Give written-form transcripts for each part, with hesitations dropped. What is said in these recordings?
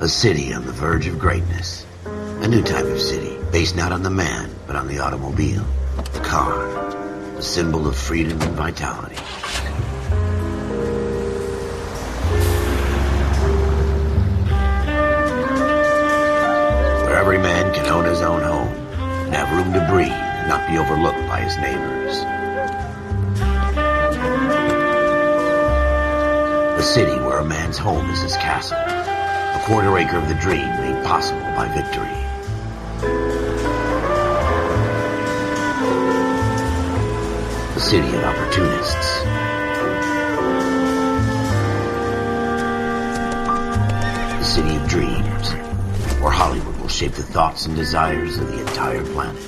A city on the verge of greatness. A new type of city, based not on the man, but on the automobile. The car. The symbol of freedom and vitality. Where every man can own his own home, and have room to breathe, and not be overlooked by his neighbors. A city where a man's home is his castle. A quarter acre of the dream made possible by victory. A city of opportunists. A city of dreams, where Hollywood will shape the thoughts and desires of the entire planet.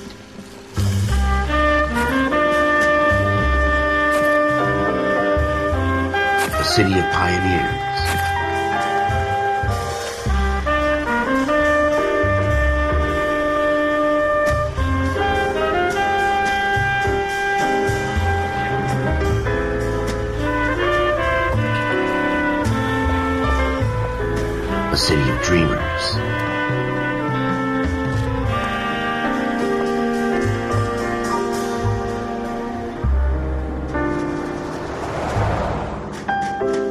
A city of pioneers. A city of dreamers.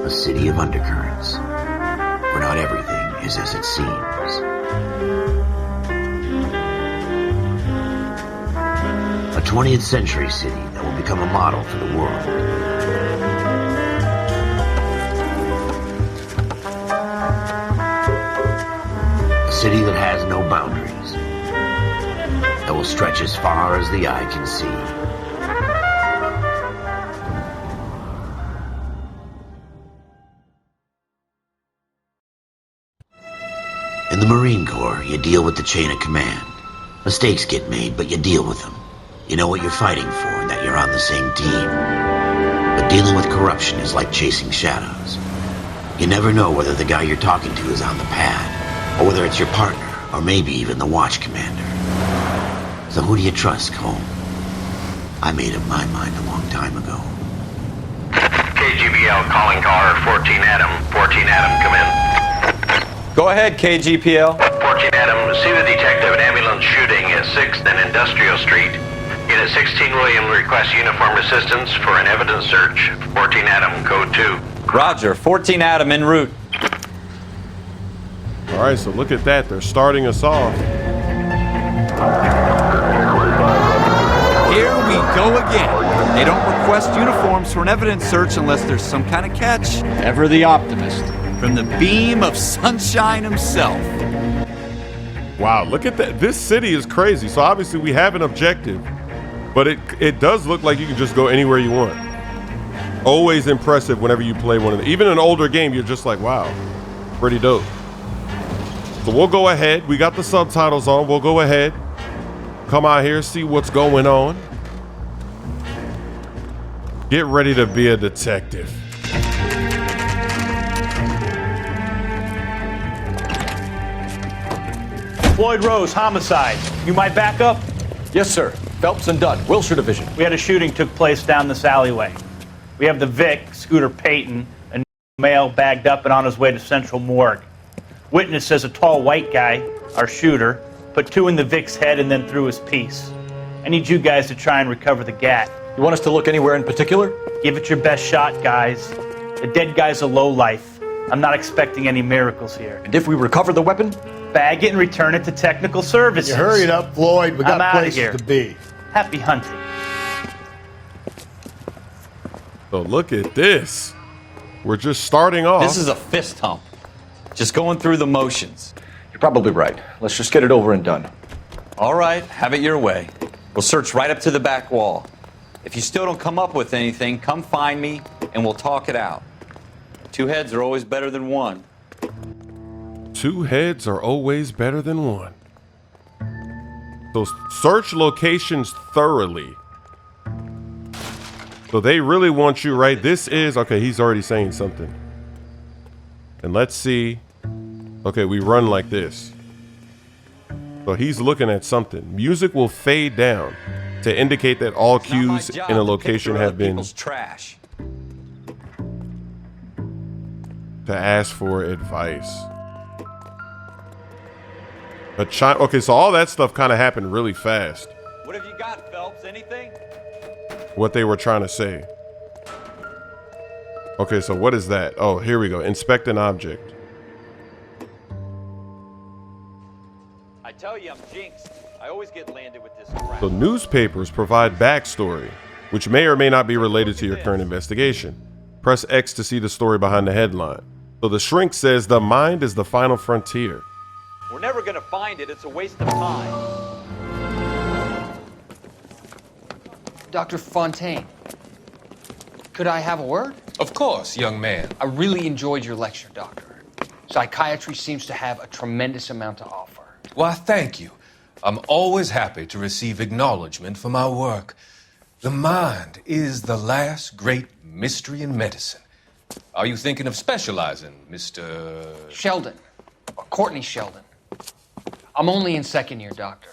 A city of undercurrents, where not everything is as it seems. A 20th century city that will become a model for the world. A city that has no boundaries, that will stretch as far as the eye can see. In the Marine Corps, you deal with the chain of command. Mistakes get made, but you deal with them. You know what you're fighting for and that you're on the same team. But dealing with corruption is like chasing shadows. You never know whether the guy you're talking to is on the pad, or whether it's your partner, or maybe even the watch commander. So who do you trust, Cole? I made up my mind a long time ago. KGBL calling car 14 Adam. 14 Adam, come in. Go ahead, KGPL. 14 Adam, see the detective, an ambulance shooting at 6th and Industrial Street. Unit 16 William requests uniformed assistance for an evidence search. 14 Adam, code 2. Roger, 14 Adam en route. All right, so look at that. They're starting us off. Here we go again. They don't request uniforms for an evidence search unless there's some kind of catch. Ever the optimist. From the beam of sunshine himself. Wow, look at that. This city is crazy. So obviously we have an objective, but it does look like you can just go anywhere you want. Always impressive whenever you play one of them. Even an older game, you're just like, wow, pretty dope. So we'll go ahead. We got the subtitles on. We'll go ahead. Come out here, see what's going on. Get ready to be a detective. Floyd Rose, homicide. You might back up? Yes, sir. Phelps and Dunn, Wilshire Division. We had a shooting took place down this alleyway. We have the Vic, Scooter Payton, a male bagged up and on his way to Central Morgue. Witness says a tall white guy, our shooter, put 2 in the Vic's head and then threw his piece. I need you guys to try and recover the gat. You want us to look anywhere in particular? Give it your best shot, guys. The dead guy's a lowlife. I'm not expecting any miracles here. And if we recover the weapon? Bag it and return it to technical services. You hurry it up, Floyd. We got places here. to be. Happy hunting. So look at this. We're just starting off. This is a fist hump. Just going through the motions. You're probably right. Let's just get it over and done. All right, have it your way. We'll search right up to the back wall. If you still don't come up with anything, come find me and we'll talk it out. 2 heads are always better than 1. 2 heads are always better than 1. So search locations thoroughly. So they really want you, right? This is, okay, he's already saying something. And let's see. Okay, we run like this. So he's looking at something. Music will fade down to indicate that all cues in a location have been trash. to ask for advice. Okay, so all that stuff kind of happened really fast. What have you got, Phelps? Anything? What they were trying to say. Okay, so what is that? Oh, here we go. Inspect an object. I tell you, I'm jinxed. I always get landed with this crap. So newspapers provide backstory, which may or may not be related to your current investigation. Press X to see the story behind the headline. So the shrink says the mind is the final frontier. We're never gonna find it. It's a waste of time. Dr. Fontaine, could I have a word? Of course, young man. I really enjoyed your lecture, Doctor. Psychiatry seems to have a tremendous amount to offer. Why, thank you. I'm always happy to receive acknowledgement for my work. The mind is the last great mystery in medicine. Are you thinking of specializing, Mr. Sheldon. Courtney Sheldon. I'm only in second year, Doctor.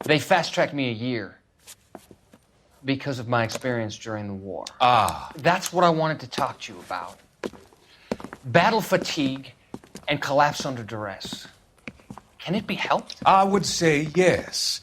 They fast-tracked me a year because of my experience during the war. Ah. That's what I wanted to talk to you about. Battle fatigue and collapse under duress. Can it be helped? I would say yes,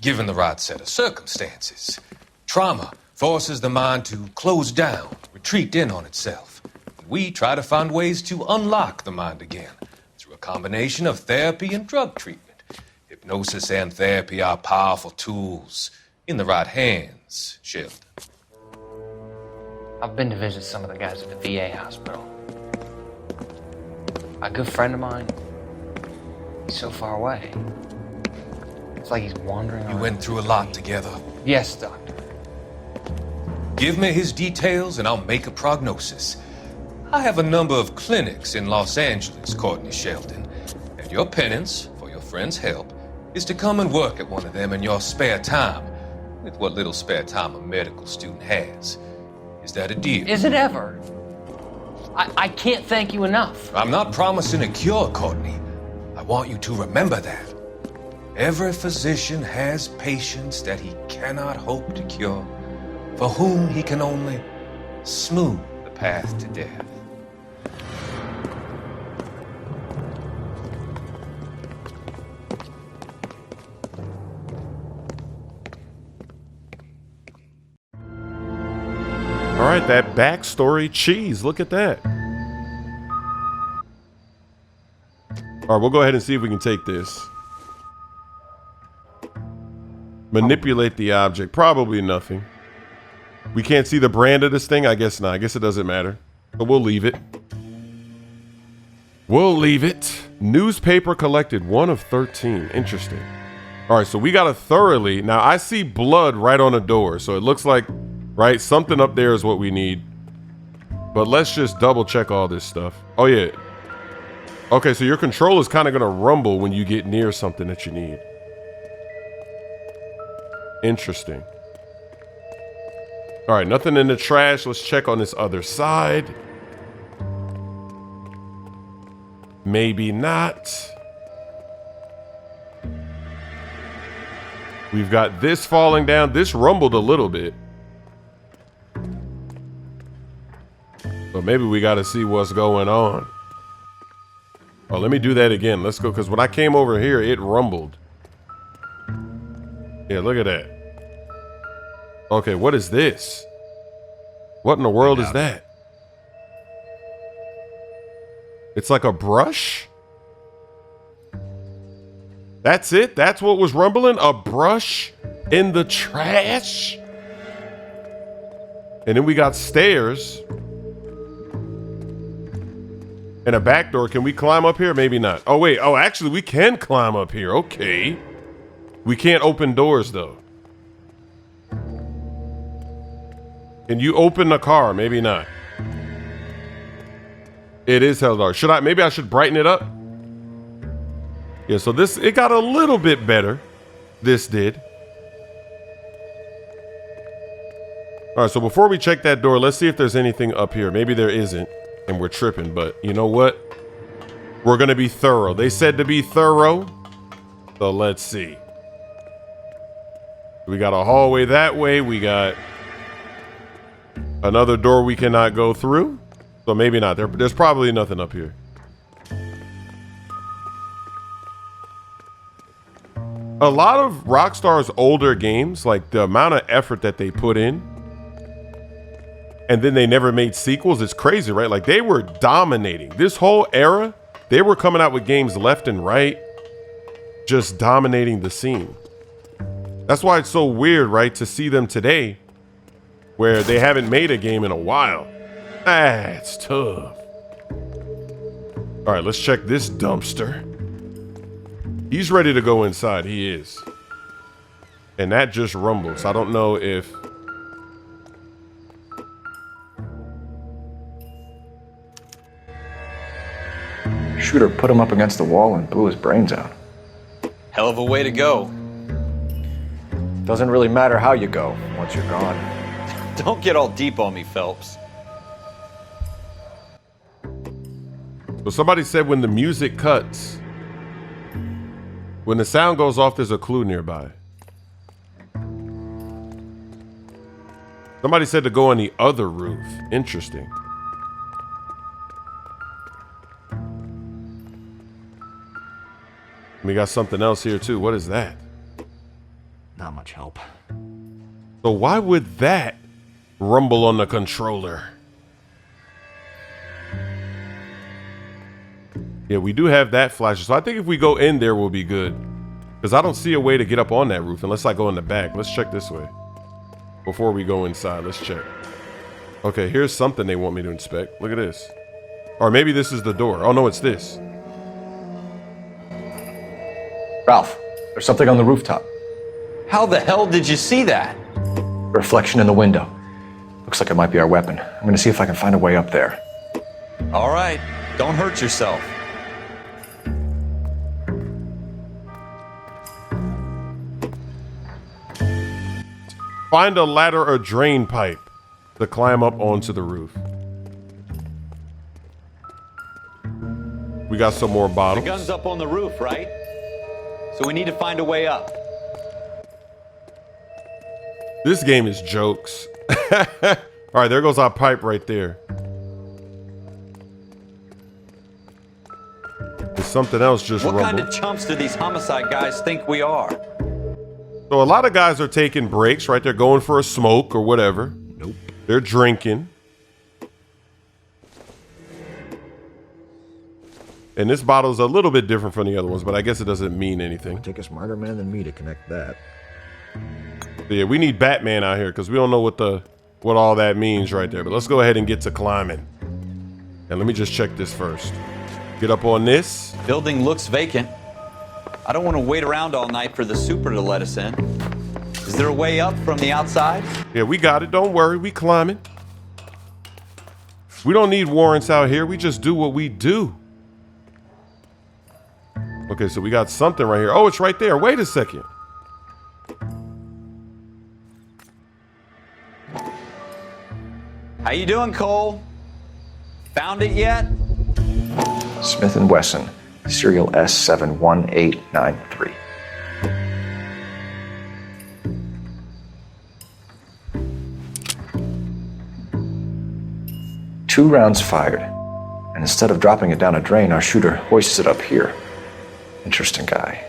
given the right set of circumstances. Trauma forces the mind to close down, retreat in on itself. We try to find ways to unlock the mind again through a combination of therapy and drug treatment. Hypnosis and therapy are powerful tools in the right hands, Sheldon. I've been to visit some of the guys at the VA hospital. A good friend of mine, he's so far away. It's like he's wandering You around. went through a lot together. Yes, Doctor. Give me his details and I'll make a prognosis. I have a number of clinics in Los Angeles, Courtney Sheldon, and your penance for your friend's help is to come and work at one of them in your spare time, with what little spare time a medical student has. Is that a deal? Is it ever? I can't thank you enough. I'm not promising a cure, Courtney. I want you to remember that. Every physician has patients that he cannot hope to cure, for whom he can only smooth the path to death. All right, that backstory cheese. Look at that. All right, we'll go ahead and see if we can take this. Manipulate the object. Probably nothing. We can't see the brand of this thing? I guess not. I guess it doesn't matter. But we'll leave it. We'll leave it. Newspaper collected 1 of 13. Interesting. All right, so we got to thoroughly... Now, I see blood right on the door, so it looks like... Right? Something up there is what we need. But let's just double check all this stuff. Oh, yeah. Okay, so your control is kind of going to rumble when you get near something that you need. Interesting. All right, nothing in the trash. Let's check on this other side. Maybe not. We've got this falling down. This rumbled a little bit. But maybe we got to see what's going on. Oh, let me do that again. Let's go, because when I came over here, it rumbled. Yeah, look at that. Okay, what is this? What in the world is that? It's like a brush? That's it? That's what was rumbling? A brush in the trash? And then we got stairs. And a back door. Can we climb up here? Maybe not. Oh, wait. Oh, actually, we can climb up here. Okay. We can't open doors, though. Can you open the car? Maybe not. It is hell dark. Maybe I should brighten it up? Yeah, so it got a little bit better. This did. All right, so before we check that door, let's see if there's anything up here. Maybe there isn't, and we're tripping, but you know what? We're going to be thorough. They said to be thorough, so let's see. We got a hallway that way. We got another door we cannot go through, so maybe not. There's probably nothing up here. A lot of Rockstar's older games, like the amount of effort that they put in, and then they never made sequels, it's crazy, right? Like they were dominating. This whole era, they were coming out with games left and right, just dominating the scene. That's why it's so weird, right, to see them today where they haven't made a game in a while. It's tough. All right, let's check this dumpster. He's ready to go inside. He is. And that just rumbles. I don't know if... Shooter put him up against the wall and blew his brains out. Hell of a way to go. Doesn't really matter how you go once you're gone. Don't get all deep on me, Phelps. So somebody said when the music cuts, when the sound goes off, there's a clue nearby. Somebody said to go on the other roof. Interesting. We got something else here too. What is that? Not much help. So why would that rumble on the controller? Yeah, we do have that flash. So I think if we go in there, we'll be good. Because I don't see a way to get up on that roof unless I go in the back. Let's check this way. Before we go inside, let's check. Okay, here's something they want me to inspect. Look at this. Or maybe this is the door. Oh no, it's this. Ralph, there's something on the rooftop. How the hell did you see that? Reflection in the window. Looks like it might be our weapon. I'm gonna see if I can find a way up there. All right, don't hurt yourself. Find a ladder or drain pipe to climb up onto the roof. We got some more bottles. The gun's up on the roof, right? So we need to find a way up. This game is jokes. All right, there goes our pipe right there. There's something else just What rumbled. kind of chumps do these homicide guys think we are? So a lot of guys are taking breaks, right? They're going for a smoke or whatever. Nope. They're drinking. And this bottle is a little bit different from the other ones, but I guess it doesn't mean anything. It'll take a smarter man than me to connect that. So yeah, we need Batman out here because we don't know what all that means right there. But let's go ahead and get to climbing. And let me just check this first. Get up on this. Building looks vacant. I don't want to wait around all night for the super to let us in. Is there a way up from the outside? Yeah, we got it. Don't worry. We climbing. We don't need warrants out here. We just do what we do. Okay, so we got something right here. Oh, it's right there. Wait a second. How you doing, Cole? Found it yet? Smith & Wesson, serial S71893. Two rounds fired, and instead of dropping it down a drain, our shooter hoists it up here. Interesting guy.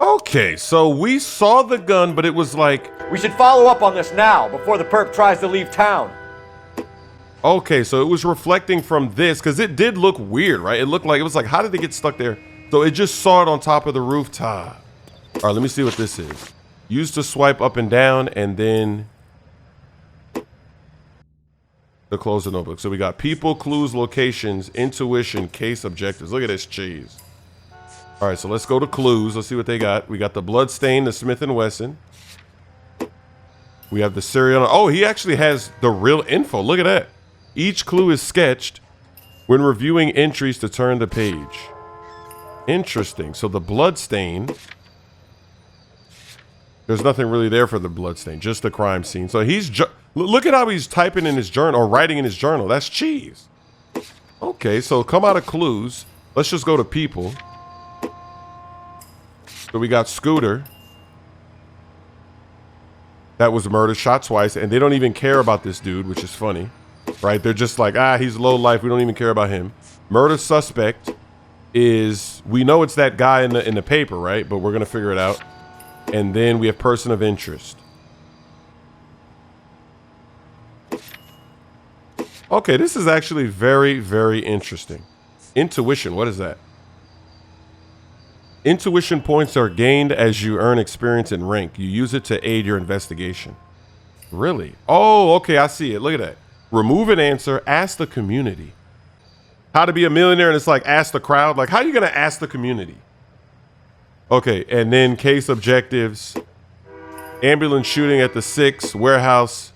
Okay, so we saw the gun, but it was like... We should follow up on this now, before the perp tries to leave town. Okay, so it was reflecting from this, because it did look weird, right? It looked like, it was like, how did it get stuck there? So it just saw it on top of the rooftop. All right, let me see what this is. Use to swipe up and down, and then... to close the notebook. So we got people, clues, locations, intuition, case, objectives. Look at this cheese. All right, so let's go to clues. Let's see what they got. We got the blood stain, the Smith & Wesson. We have the serial. Oh, he actually has the real info. Look at that. Each clue is sketched when reviewing entries to turn the page. Interesting. So the blood stain. There's nothing really there for the blood stain, just the crime scene. So he's look at how he's typing in his journal or writing in his journal. That's cheese. Okay, so come out of clues. Let's just go to people. So we got Scooter. That was murdered, shot twice, and they don't even care about this dude, which is funny, right? They're just like, he's low life. We don't even care about him. Murder suspect is we know it's that guy in the paper, right? But we're gonna figure it out. And then we have person of interest. Okay, this is actually very, very interesting. Intuition, what is that? Intuition points are gained as you earn experience and rank. You use it to aid your investigation. Really? Oh, okay, I see it. Look at that. Remove an answer, ask the community. How to be a millionaire, and it's like ask the crowd. Like, how are you gonna ask the community? Okay, and then case objectives. Ambulance shooting at the 6 warehouse.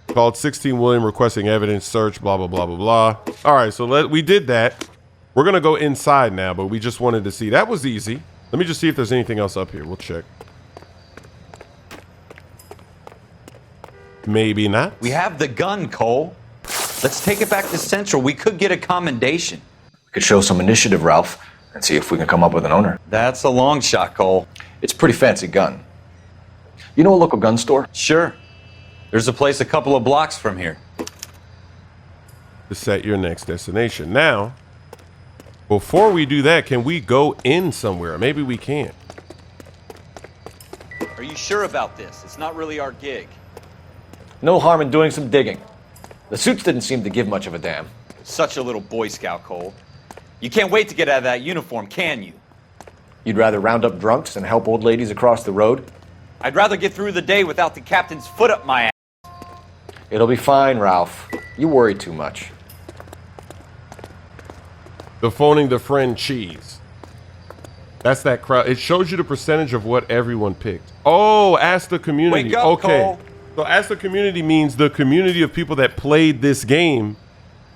Called 16 William requesting evidence search, blah, blah, blah, blah, blah. All right, so we did that. We're gonna go inside now, but we just wanted to see. That was easy. Let me just see if there's anything else up here. We'll check. Maybe not. We have the gun, Cole. Let's take it back to Central. We could get a commendation. We could show some initiative, Ralph, and see if we can come up with an owner. That's a long shot, Cole. It's a pretty fancy gun. You know a local gun store? Sure. There's a place a couple of blocks from here. To set your next destination. Now, before we do that, can we go in somewhere? Maybe we can't. Are you sure about this? It's not really our gig. No harm in doing some digging. The suits didn't seem to give much of a damn. Such a little Boy Scout, Cole. You can't wait to get out of that uniform, can you? You'd rather round up drunks and help old ladies across the road? I'd rather get through the day without the captain's foot up my ass. It'll be fine, Ralph. You worry too much. The phoning the friend cheese. That's that crowd. It shows you the percentage of what everyone picked. Oh, ask the community. Wake up, okay. Cole. So ask the community means the community of people that played this game.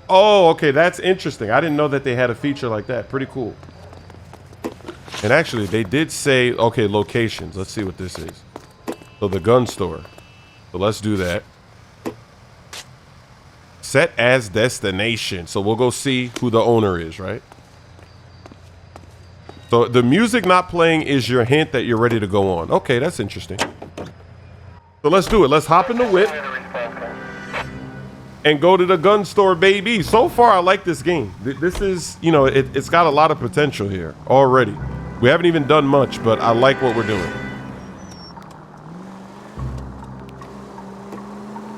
Oh, okay. That's interesting. I didn't know that they had a feature like that. Pretty cool. And actually, they did say, okay, locations. Let's see what this is. So the gun store. So let's do that. Set as destination. So we'll go see who the owner is, right? So the music not playing is your hint that you're ready to go on. Okay, that's interesting. So let's do it. Let's hop in the whip and go to the gun store, baby. So far, I like this game. This is, you know, it's got a lot of potential here already. We haven't even done much, but I like what we're doing.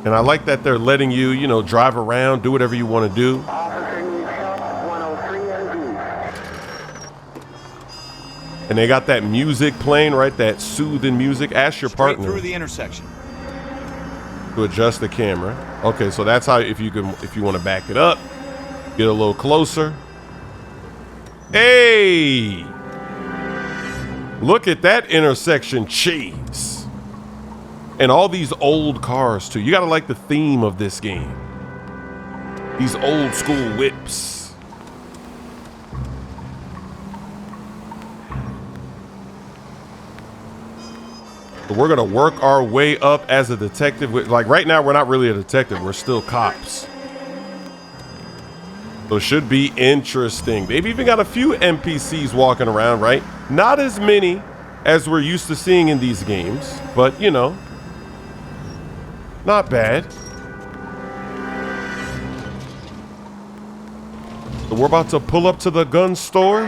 And I like that they're letting you, you know, drive around, do whatever you want to do. And they got that music playing, right? That soothing music. Ask your partner through the intersection to adjust the camera. Okay, so that's how if you want to back it up, get a little closer. Hey, look at that intersection cheese. And all these old cars too. You gotta like the theme of this game. These old school whips. So we're gonna work our way up as a detective. Like right now, we're not really a detective. We're still cops. So it should be interesting. They've even got a few NPCs walking around, right? Not as many as we're used to seeing in these games, but you know, not bad. So we're about to pull up to the gun store.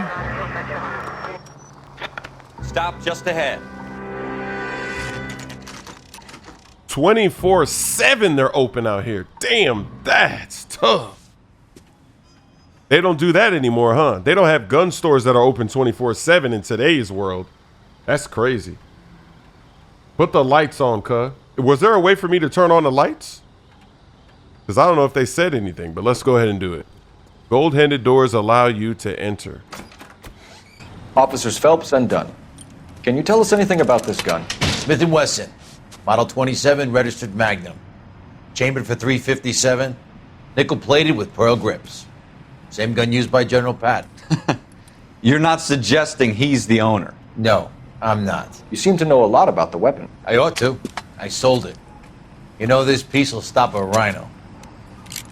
Stop just ahead. 24/7 they're open out here. Damn, that's tough. They don't do that anymore, huh? They don't have gun stores that are open 24/7 in today's world. That's crazy. Put the lights on, cuh. Was there a way for me to turn on the lights? Because I don't know if they said anything, but let's go ahead and do it. Gold-handed doors allow you to enter. Officers Phelps and Dunn. Can you tell us anything about this gun? Smith & Wesson, Model 27, registered Magnum. Chambered for .357, nickel-plated with pearl grips. Same gun used by General Patton. You're not suggesting he's the owner? No, I'm not. You seem to know a lot about the weapon. I ought to. I sold it. You know, this piece will stop a rhino.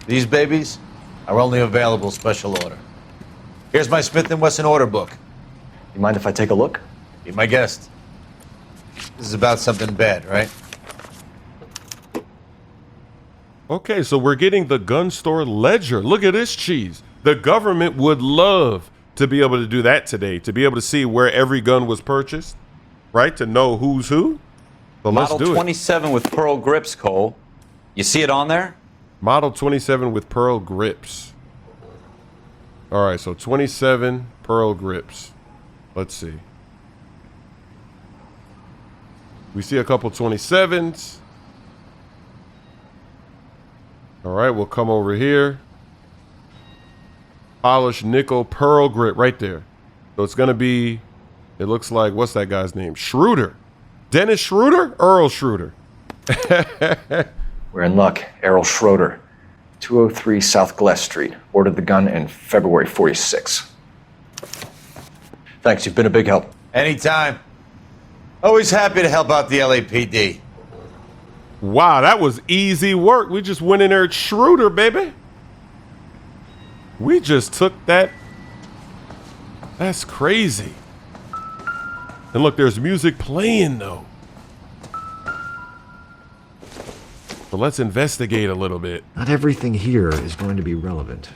These babies are only available special order. Here's my Smith & Wesson order book. You mind if I take a look? Be my guest. This is about something bad, right? Okay, so we're getting the gun store ledger. Look at this cheese. The government would love to be able to do that today, to be able to see where every gun was purchased, right? To know who's who. So let's Model do it. 27 with pearl grips, Cole. You see it on there? Model 27 with pearl grips. All right, so 27 pearl grips. Let's see. We see a couple 27s. All right, we'll come over here. Polished nickel pearl grip right there. So it's going to be, it looks like, what's that guy's name? Schroeder. Dennis Schroeder? Earl Schroeder. We're in luck. Errol Schroeder, 203 South Glass Street. Ordered the gun in February 46. Thanks, you've been a big help. Anytime. Always happy to help out the LAPD. Wow, that was easy work. We just went in there at Schroeder, baby. We just took that. That's crazy. And look, there's music playing though. So let's investigate a little bit. Not everything here is going to be relevant.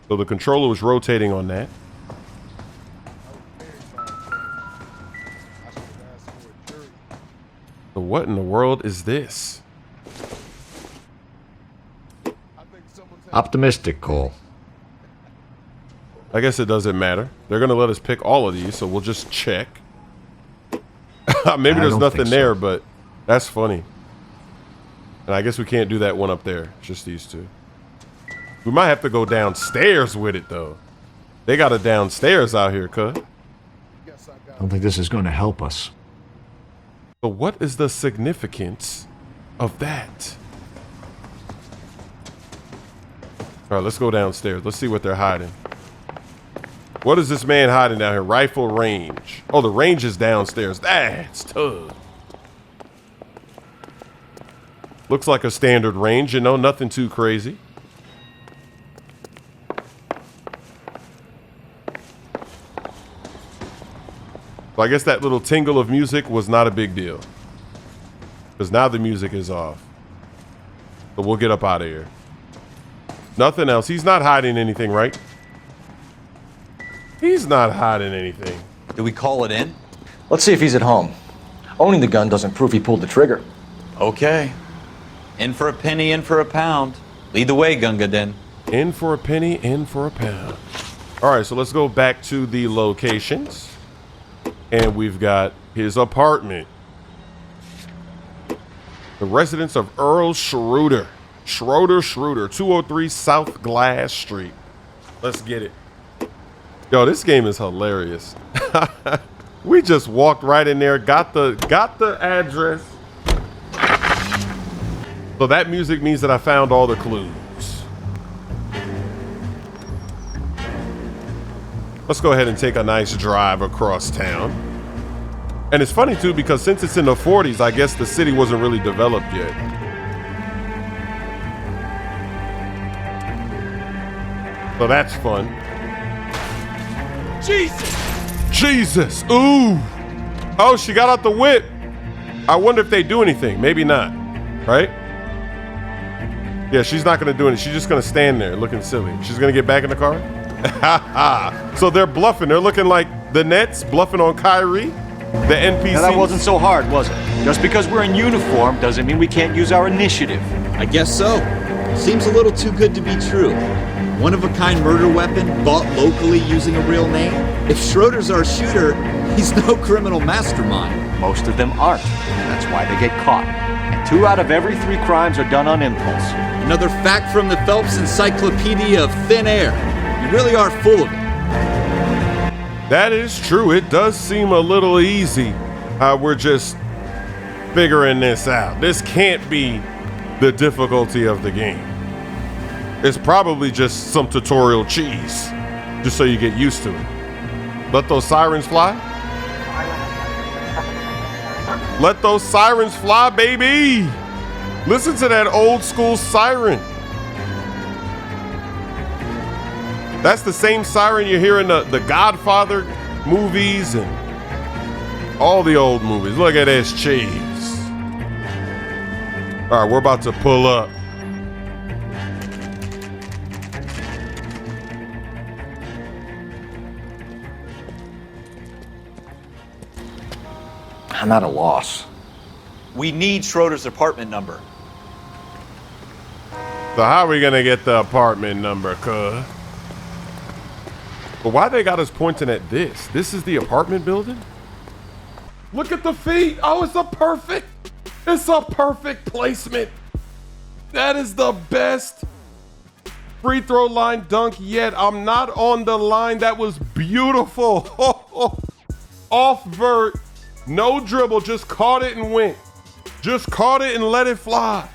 So the controller was rotating on that. So what in the world is this? Optimistic, Cole. I guess it doesn't matter. They're going to let us pick all of these, so we'll just check. Maybe there's nothing there, but that's funny. And I guess we can't do that one up there. It's just these two. We might have to go downstairs with it, though. They got it downstairs out here, cuz. I don't think this is going to help us. But what is the significance of that? All right, let's go downstairs. Let's see what they're hiding. What is this man hiding down here? Rifle range. Oh, the range is downstairs. That's tough. Looks like a standard range, you know, nothing too crazy. So I guess that little tingle of music was not a big deal. Because now the music is off. So we'll get up out of here. Nothing else. He's not hiding anything, right? He's not hiding anything. Do we call it in? Let's see if he's at home. Owning the gun doesn't prove he pulled the trigger. Okay. In for a penny, in for a pound. Lead the way, Gunga Din. In for a penny, in for a pound. All right, so let's go back to the locations. And we've got his apartment. The residence of Earl Schroeder. Schroeder, 203 South Glass Street. Let's get it. Yo, this game is hilarious. We just walked right in there, got the address. So that music means that I found all the clues. Let's go ahead and take a nice drive across town. And it's funny too, because since it's in the 40s, I guess the city wasn't really developed yet. So that's fun. Jesus. Ooh. Oh, she got out the whip. I wonder if they do anything. Maybe not. Right? Yeah, she's not going to do anything. She's just going to stand there looking silly. She's going to get back in the car? So they're bluffing. They're looking like the Nets bluffing on Kyrie, the NPC. Now that wasn't so hard, was it? Just because we're in uniform doesn't mean we can't use our initiative. I guess so. Seems a little too good to be true. One-of-a-kind murder weapon bought locally using a real name? If Schroeder's our shooter, he's no criminal mastermind. Most of them aren't. That's why they get caught. And 2 out of every 3 crimes are done on impulse. Another fact from the Phelps Encyclopedia of Thin Air. You really are full of it. That is true. It does seem a little easy how we're just figuring this out. This can't be the difficulty of the game. It's probably just some tutorial cheese, just so you get used to it. Let those sirens fly. Let those sirens fly, baby. Listen to that old school siren. That's the same siren you hear in the Godfather movies and all the old movies. Look at this cheese. All right, we're about to pull up. I'm at a loss. We need Schroeder's apartment number. So how are we gonna get the apartment number, cuz? But why they got us pointing at this? This is the apartment building? Look at the feet. Oh, it's a perfect placement. That is the best free throw line dunk yet. I'm not on the line. That was beautiful. Off vert, no dribble, just caught it and went. Just caught it and let it fly.